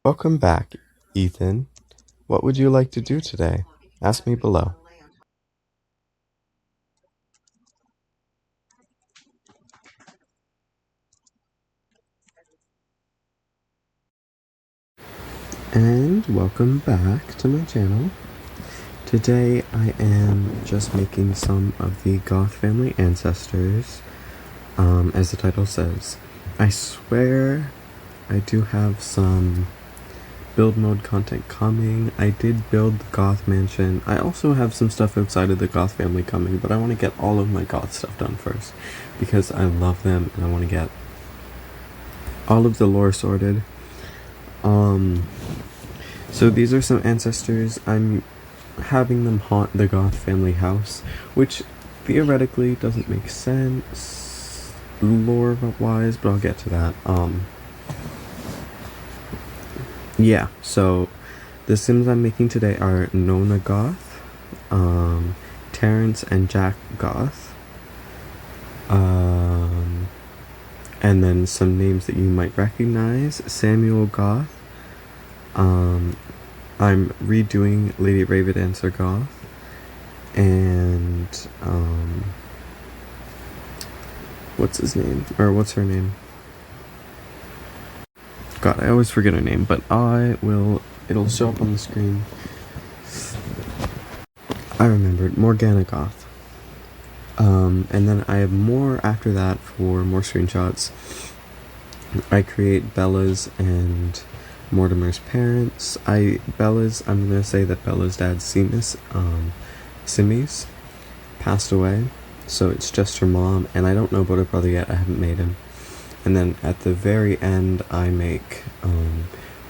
Welcome back, Ethan. What would you like to do today? Ask me below. And welcome back to my channel. Today I am just making some of the Goth family ancestors, as the title says. I swear I do have some build mode content coming. I did build the Goth mansion. I also have some stuff outside of the Goth family coming, but I want to get all of my Goth stuff done first because I love them and I want to get all of the lore sorted. So these are some ancestors. I'm having them haunt the Goth family house, which theoretically doesn't make sense lore wise, but I'll get to that. Yeah, so the Sims I'm making today are Nona Goth, Terrence and Jack Goth, and then some names that you might recognize: Samuel Goth. I'm redoing Lady Ravendancer Goth, and what's his name? Or what's her name? God, I always forget her name, but it'll show up on the screen. I remembered, Morgana Goth. And then I have more after that for more screenshots. I create Bella's and Mortimer's parents. I'm gonna say that Bella's dad, Simis, passed away, so it's just her mom, and I don't know about her brother yet. I haven't made him. And then at the very end, I make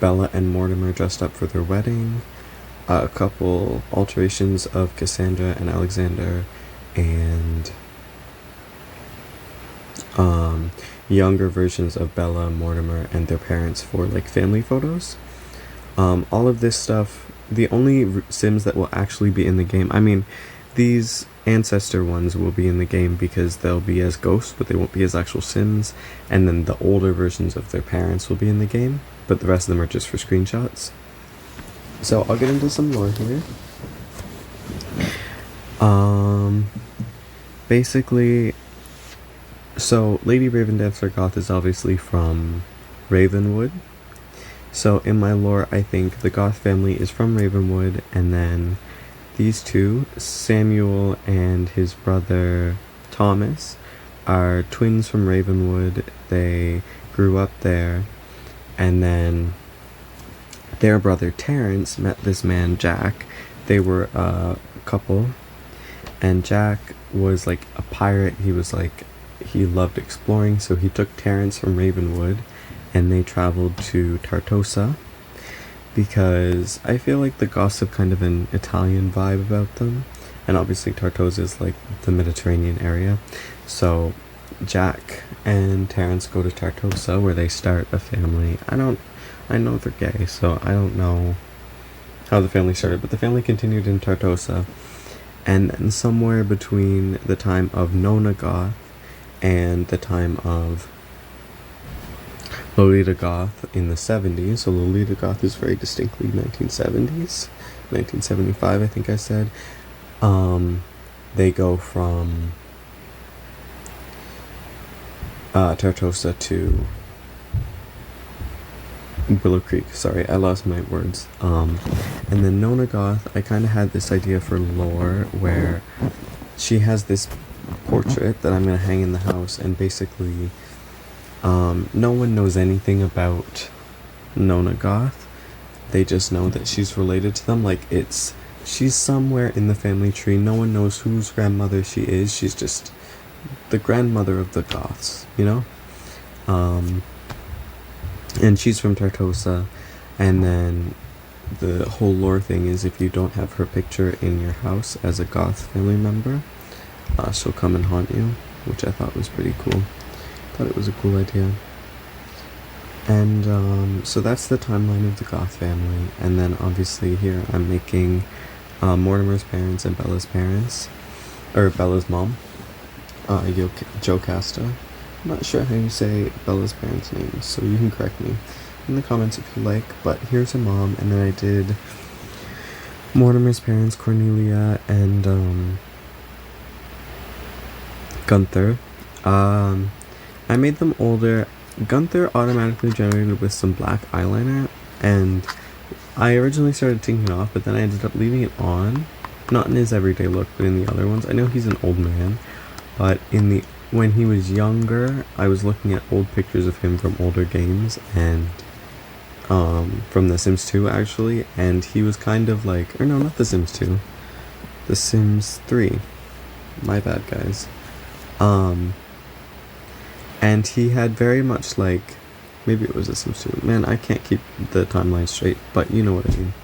Bella and Mortimer dressed up for their wedding, a couple alterations of Cassandra and Alexander, and younger versions of Bella, Mortimer, and their parents for like family photos. All of this stuff, the only Sims that will actually be in the game, I mean, these ancestor ones will be in the game because they'll be as ghosts, but they won't be as actual Sims, and then the older versions of their parents will be in the game, but the rest of them are just for screenshots. So I'll get into some lore here. Basically, so Lady Ravendancer Goth is obviously from Ravenwood. So in my lore, I think the Goth family is from Ravenwood, and then these two, Samuel and his brother Thomas, are twins from Ravenwood. They grew up there, and then their brother Terrence met this man Jack. They were a couple, and Jack was like a pirate. He loved exploring, so he took Terrence from Ravenwood and they traveled to Tartosa, because I feel like the Goths have kind of an Italian vibe about them, and obviously Tartosa is like the Mediterranean area. So Jack and Terrence go to Tartosa, where they start a family. I know they're gay, so I don't know how the family started, but the family continued in Tartosa. And then somewhere between the time of Nona Goth and the time of Lolita Goth in the 70s, so Lolita Goth is very distinctly 1970s, 1975 I think I said, they go from Tartosa to Willow Creek. Sorry, I lost my words. And then Nona Goth, I kind of had this idea for lore where she has this portrait that I'm going to hang in the house, and basically no one knows anything about Nona Goth. They just know that she's related to them. She's somewhere in the family tree. No one knows whose grandmother she is. She's just the grandmother of the Goths, you know? And she's from Tartosa, and then the whole lore thing is, if you don't have her picture in your house as a Goth family member, she'll come and haunt you, which I thought was pretty cool. Thought it was a cool idea. And so that's the timeline of the Goth family. And then obviously here I'm making Mortimer's parents and Bella's parents, or Bella's mom, Jocasta. I'm not sure how you say Bella's parents' names, so you can correct me. in the comments if you like. But here's her mom, and then I did Mortimer's parents, Cornelia and Gunther. I made them older. Gunther automatically generated with some black eyeliner, and I originally started taking it off, but then I ended up leaving it on. Not in his everyday look, but in the other ones. I know he's an old man, but when he was younger, I was looking at old pictures of him from older games, and from The Sims 2 actually, and he was kind of like, or no, not The Sims 2, The Sims 3. My bad, guys. And he had very much like, maybe it was The Sims 2. Man, I can't keep the timeline straight, but you know what I mean.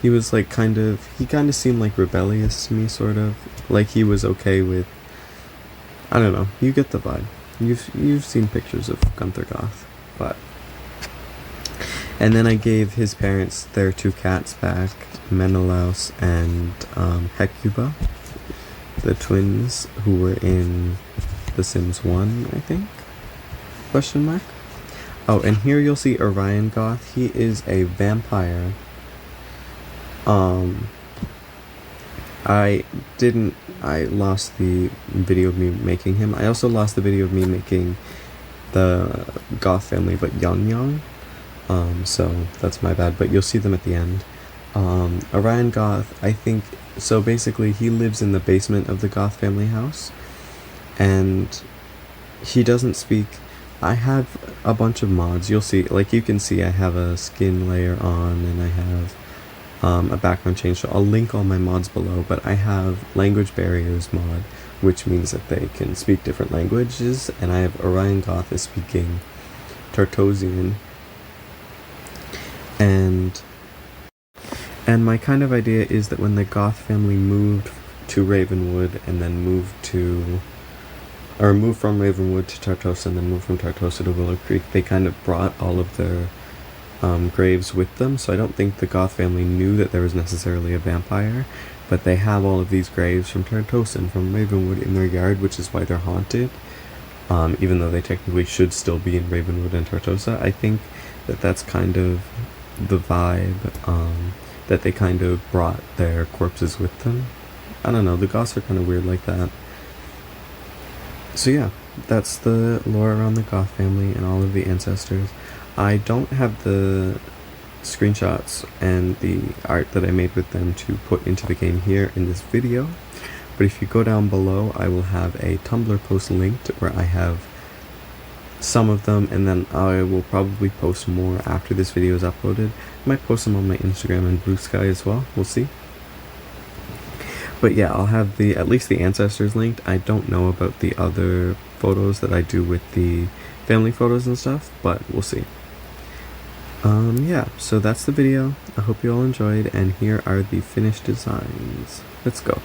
He was like he kind of seemed like rebellious to me, sort of. Like he was okay with, I don't know, you get the vibe. You've seen pictures of Gunther Goth, but. And then I gave his parents their 2 cats back, Menelaus and Hecuba, the twins who were in The Sims 1, I think? Question mark? Oh, and here you'll see Orion Goth. He is a vampire. I lost the video of me making him. I also lost the video of me making the Goth family, but young. So that's my bad, but you'll see them at the end. Orion Goth, I think, so basically he lives in the basement of the Goth family house, and he doesn't speak. I have a bunch of mods. You'll see, like you can see I have a skin layer on, and I have a background change, so I'll link all my mods below, but I have language barriers mod, which means that they can speak different languages, and I have Orion Goth is speaking Tartosian, and my kind of idea is that when the Goth family moved to Ravenwood and then moved from Ravenwood to Tartosa and then moved from Tartosa to Willow Creek, they kind of brought all of their graves with them, so I don't think the Goth family knew that there was necessarily a vampire, but they have all of these graves from Tartosa and from Ravenwood in their yard, which is why they're haunted, even though they technically should still be in Ravenwood and Tartosa. I think that that's kind of the vibe, that they kind of brought their corpses with them. I don't know, the Goths are kind of weird like that. So yeah, that's the lore around the Goth family and all of the ancestors. I don't have the screenshots and the art that I made with them to put into the game here in this video, but if you go down below, I will have a Tumblr post linked where I have some of them, and then I will probably post more after this video is uploaded. I might post them on my Instagram and Blue Sky as well, we'll see. But yeah, I'll have at least the ancestors linked. I don't know about the other photos that I do with the family photos and stuff, but we'll see. Yeah, so that's the video. I hope you all enjoyed, and here are the finished designs. Let's go.